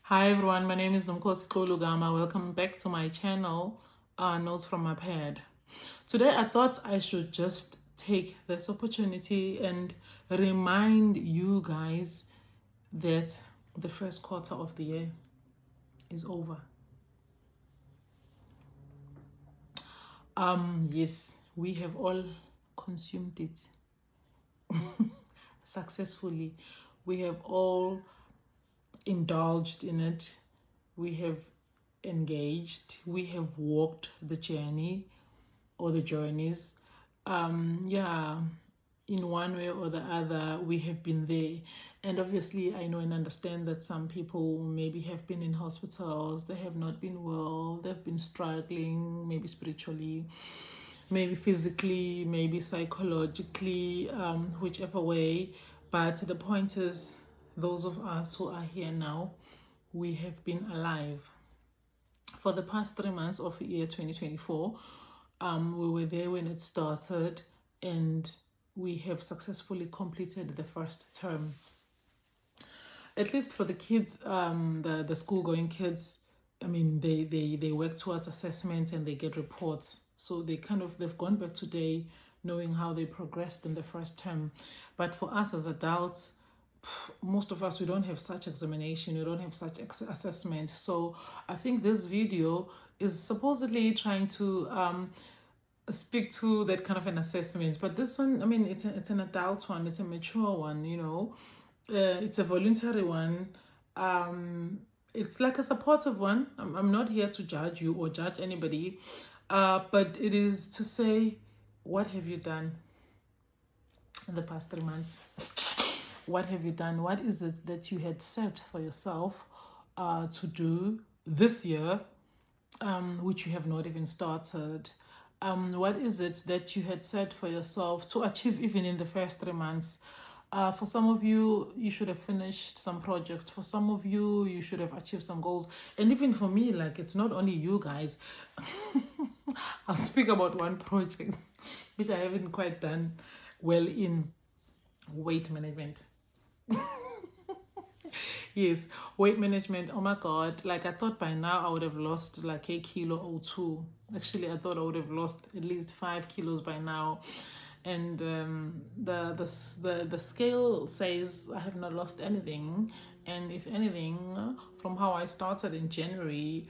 Hi everyone, my name is Nomkosi Kolugama. Welcome back to my channel, Notes from my pad. Today I thought I should just take this opportunity and remind you guys that the first quarter of the year is over. Yes, we have all consumed it successfully. We have all indulged in it. We have engaged. We have walked the journey or the journeys. Yeah, in one way or the other, we have been there. And obviously, I know and understand that some people maybe have been in hospitals, they have not been well, they've been struggling, maybe spiritually, maybe physically, maybe psychologically, whichever way. But the point is, those of us who are here now, we have been alive. For the past 3 months of year 2024, we were there when it started, and we have successfully completed the first term. At least for the kids, the school going kids, I mean, they work towards assessment and they get reports. So they've gone back today knowing how they progressed in the first term. But for us as adults, most of us, we don't have such examination, we don't have such assessment. So I think this video is supposedly trying to speak to that kind of an assessment. But this one, I mean, it's an adult one, it's a mature one, it's a voluntary one. It's like a supportive one. I'm not here to judge you or judge anybody, but it is to say, what have you done in the past 3 months? What have you done? What is it that you had set for yourself to do this year, which you have not even started? What is it that you had set for yourself to achieve even in the first 3 months? For some of you, you should have finished some projects. For some of you, you should have achieved some goals. And even for me, like, it's not only you guys. I'll speak about one project which I haven't quite done well in: weight management. Yes, weight management. Oh my God. Like, I thought by now I would have lost like a kilo or two. Actually, I thought I would have lost at least 5 kilos by now. And the scale says I have not lost anything. And if anything, from how I started in January,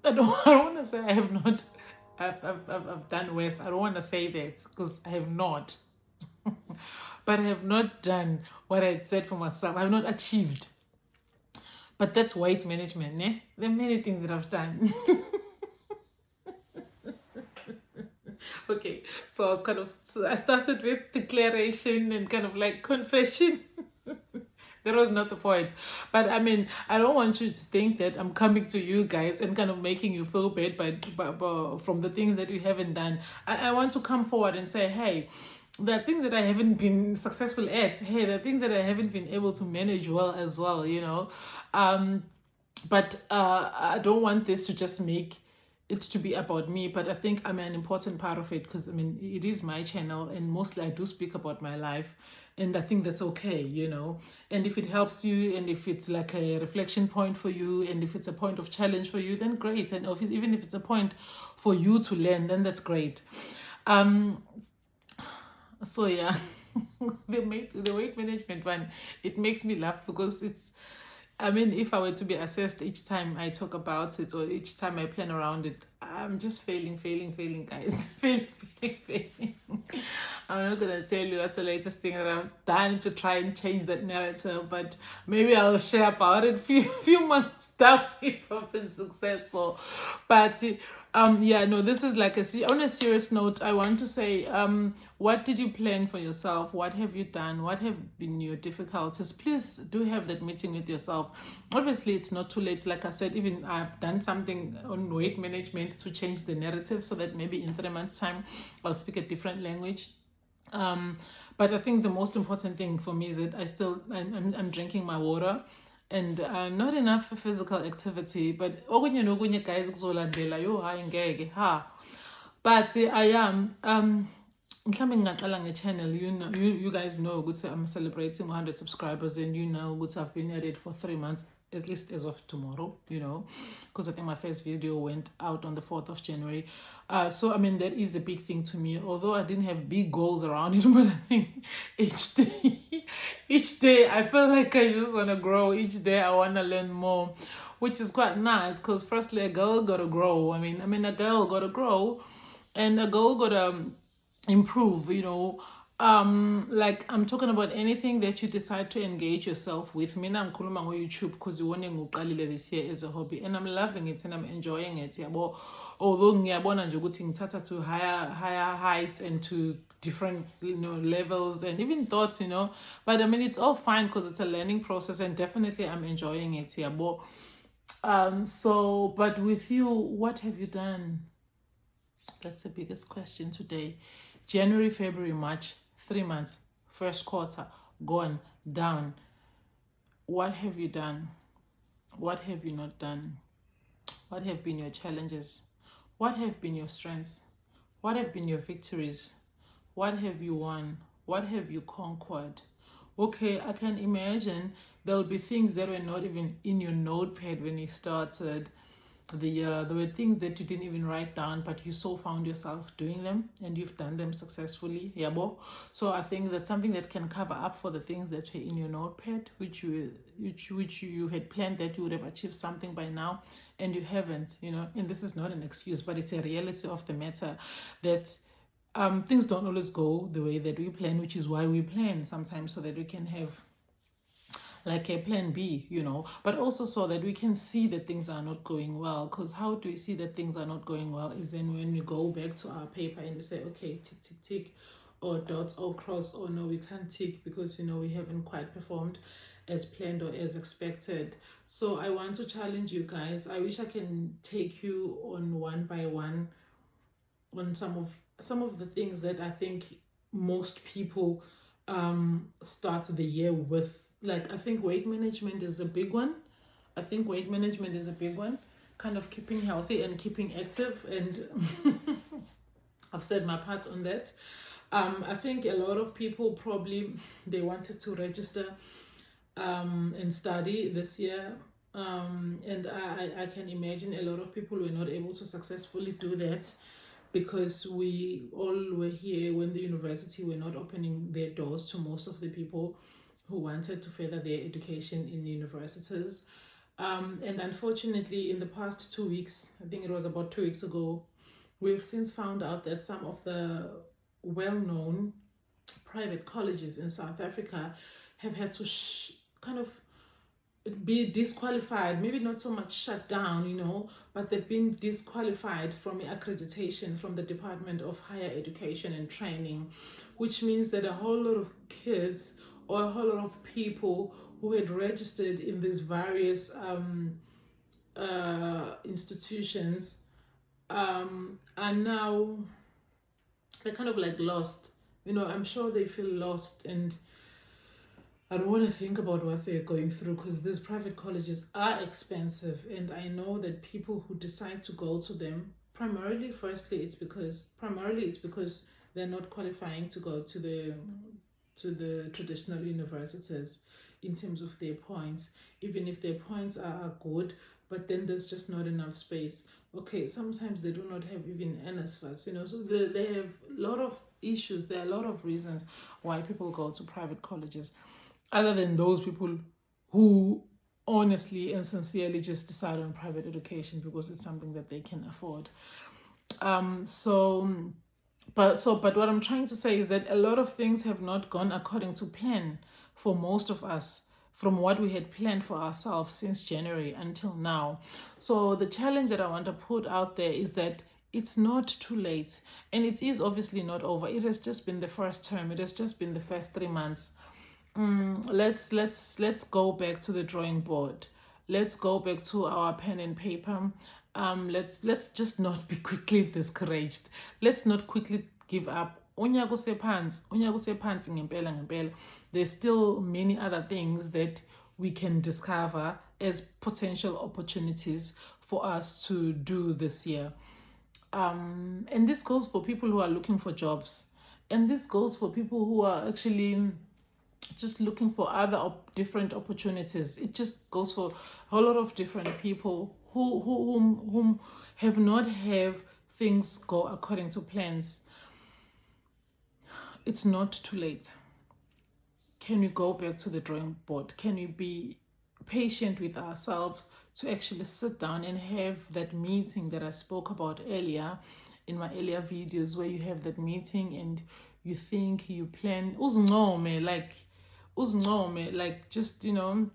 I don't want to say I have not. I've done worse. I don't want to say that because I have not. But I have not done what I had said for myself. I have not achieved. But that's weight management, eh? There are many things that I've done. Okay, so I started with declaration and kind of like confession. That was not the point. But I mean, I don't want you to think that I'm coming to you guys and kind of making you feel bad by from the things that you haven't done. I want to come forward and say, hey, there are things that I haven't been successful at. Hey, there are things that I haven't been able to manage well as well, But I don't want this to just make it to be about me, but I think I'm an important part of it because, I mean, it is my channel and mostly I do speak about my life, and I think that's okay, And if it helps you, and if it's like a reflection point for you, and if it's a point of challenge for you, then great. And even if it's a point for you to learn, then that's great. So yeah, the weight management one, it makes me laugh because I mean, if I were to be assessed each time I talk about it or each time I plan around it, I'm just failing, guys. failing. I'm not gonna tell you what's the latest thing that I've done to try and change that narrative, but maybe I'll share about it few months down if I've been successful. But yeah, no, this is like on a serious note. I want to say, what did you plan for yourself? What have you done? What have been your difficulties? Please do have that meeting with yourself. Obviously, it's not too late. Like I said, even I've done something on weight management to change the narrative so that maybe in 3 months' time I'll speak a different language. But I think the most important thing for me is that I'm drinking my water, and not enough physical activity. But okunye guys kuzolandela yo hayi ngeke ha. But I am mhlambe ngingaqala nge-channel, you guys know ukuthi I'm celebrating 100 subscribers, and you know ukuthi I've been at it for 3 months, at least as of tomorrow, because I think my first video went out on the 4th of January. So I mean, that is a big thing to me, although I didn't have big goals around it. But I think each day I feel like I just want to grow. Each day I want to learn more, which is quite nice, because firstly, a girl gotta grow. I mean a girl gotta grow, and a girl gotta improve, like I'm talking about anything that you decide to engage yourself with. Mina ngikhuluma ngo-YouTube because iwona engiqalile this year as a hobby, and I'm loving it and I'm enjoying it, yabo. Although ngiyabona nje ukuthi ngithatha to higher heights and to different levels and even thoughts, but I mean it's all fine because it's a learning process, and definitely I'm enjoying it, yabo. So but with you, what have you done? That's the biggest question today. January, February, March, 3 months, first quarter, gone, down. What have you done? What have you not done? What have been your challenges? What have been your strengths? What have been your victories? What have you won? What have you conquered? Okay, I can imagine there'll be things that were not even in your notepad when you started the year. There were things that you didn't even write down, but you so found yourself doing them, and you've done them successfully, yabo. So I think that's something that can cover up for the things that were in your notepad, which you had planned that you would have achieved something by now, and you haven't, and this is not an excuse, but it's a reality of the matter that things don't always go the way that we plan, which is why we plan sometimes, so that we can have like a plan B, but also so that we can see that things are not going well. Because how do we see that things are not going well is then when we go back to our paper and we say, okay, tick, tick, tick, or dot, or cross, or no, we can't tick because, we haven't quite performed as planned or as expected. So I want to challenge you guys. I wish I can take you on one by one on some of the things that I think most people start the year with. Like, I think weight management is a big one. Kind of keeping healthy and keeping active, and I've said my part on that. I think a lot of people probably, they wanted to register and study this year. And I can imagine a lot of people were not able to successfully do that, because we all were here when the university were not opening their doors to most of the people who wanted to further their education in universities. And unfortunately, in the past 2 weeks, I think it was about 2 weeks ago, we've since found out that some of the well-known private colleges in South Africa have had to kind of be disqualified, maybe not so much shut down, but they've been disqualified from accreditation from the Department of Higher Education and Training, which means that a whole lot of kids or a whole lot of people who had registered in these various institutions are now, they're kind of like lost. I'm sure they feel lost, and I don't want to think about what they're going through, because these private colleges are expensive, and I know that people who decide to go to them, primarily it's because they're not qualifying to go to the traditional universities in terms of their points, even if their points are good, but then there's just not enough space. Okay, sometimes they do not have even NSFAS, so they have a lot of issues. There are a lot of reasons why people go to private colleges, other than those people who honestly and sincerely just decide on private education because it's something that they can afford. But what I'm trying to say is that a lot of things have not gone according to plan for most of us, from what we had planned for ourselves since January until now. So the challenge that I want to put out there is that it's not too late, and it is obviously not over. It has just been the first term. It has just been the first 3 months. Let's go back to the drawing board. Let's go back to our pen and paper. Let's just not be quickly discouraged. Let's not quickly give up. Unyaka usephansi ngempela. There's still many other things that we can discover as potential opportunities for us to do this year. And this goes for people who are looking for jobs. And this goes for people who are actually just looking for other different opportunities. It just goes for a whole lot of different people whom have not have things go according to plans. It's not too late. Can we go back to the drawing board? Can we be patient with ourselves to actually sit down and have that meeting that I spoke about earlier in my earlier videos, where you have that meeting and you think, you plan, like just,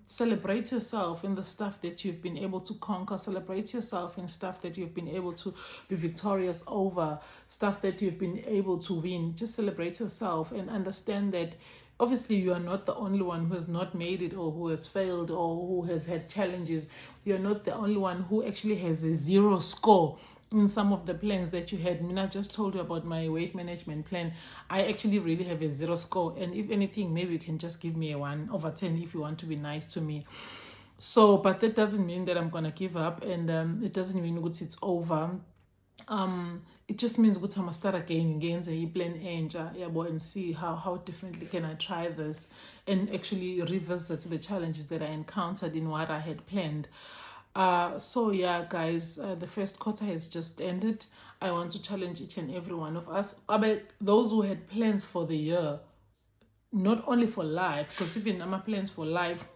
celebrate yourself in the stuff that you've been able to conquer, celebrate yourself in stuff that you've been able to be victorious over, stuff that you've been able to win. Just celebrate yourself and understand that obviously you are not the only one who has not made it, or who has failed, or who has had challenges. You're not the only one who actually has a 0 score in some of the plans that you had. Mina just told you about my weight management plan. I actually really have a 0 score, and if anything, maybe you can just give me a 1/10 if you want to be nice to me. So, but that doesn't mean that I'm gonna give up, and it doesn't mean it's over. It just means ukuthi I must start again, ngenze plan entsha yabo, and see how differently can I try this, and actually revisit the challenges that I encountered in what I had planned. So yeah, guys, the first quarter has just ended. I want to challenge each and every one of us, about those who had plans for the year, not only for life, because even my plans for life,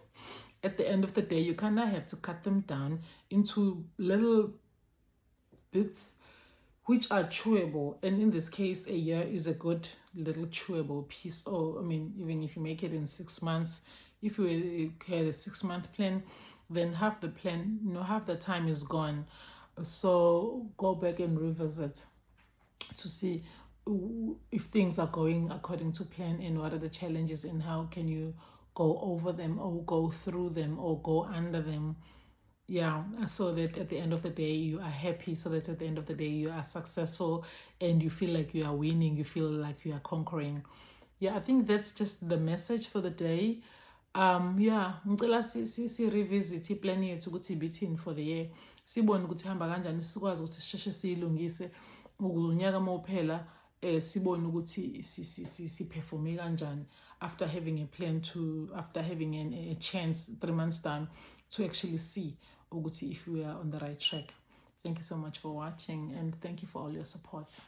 at the end of the day, you kind of have to cut them down into little bits which are chewable. And in this case, a year is a good little chewable piece. Or, I mean, even if you make it in 6 months, if you had a 6-month plan, then half the plan, half the time is gone. So go back and revisit to see if things are going according to plan, and what are the challenges, and how can you go over them, or go through them, or go under them. Yeah, so that at the end of the day you are happy, so that at the end of the day you are successful, and you feel like you are winning, you feel like you are conquering. Yeah, I think that's just the message for the day. Yeah, ngicela si revisit iplan yethu ukuthi ibithini for the year, sibone ukuthi hamba kanjani, sikwazi ukuthi sisheshe siyilungise ukuze unyaka mawuphela sibone ukuthi si performe kanjani, after having a plan to, after having a chance 3 months down, to actually see ukuthi if we are on the right track. Thank you so much for watching, and thank you for all your support.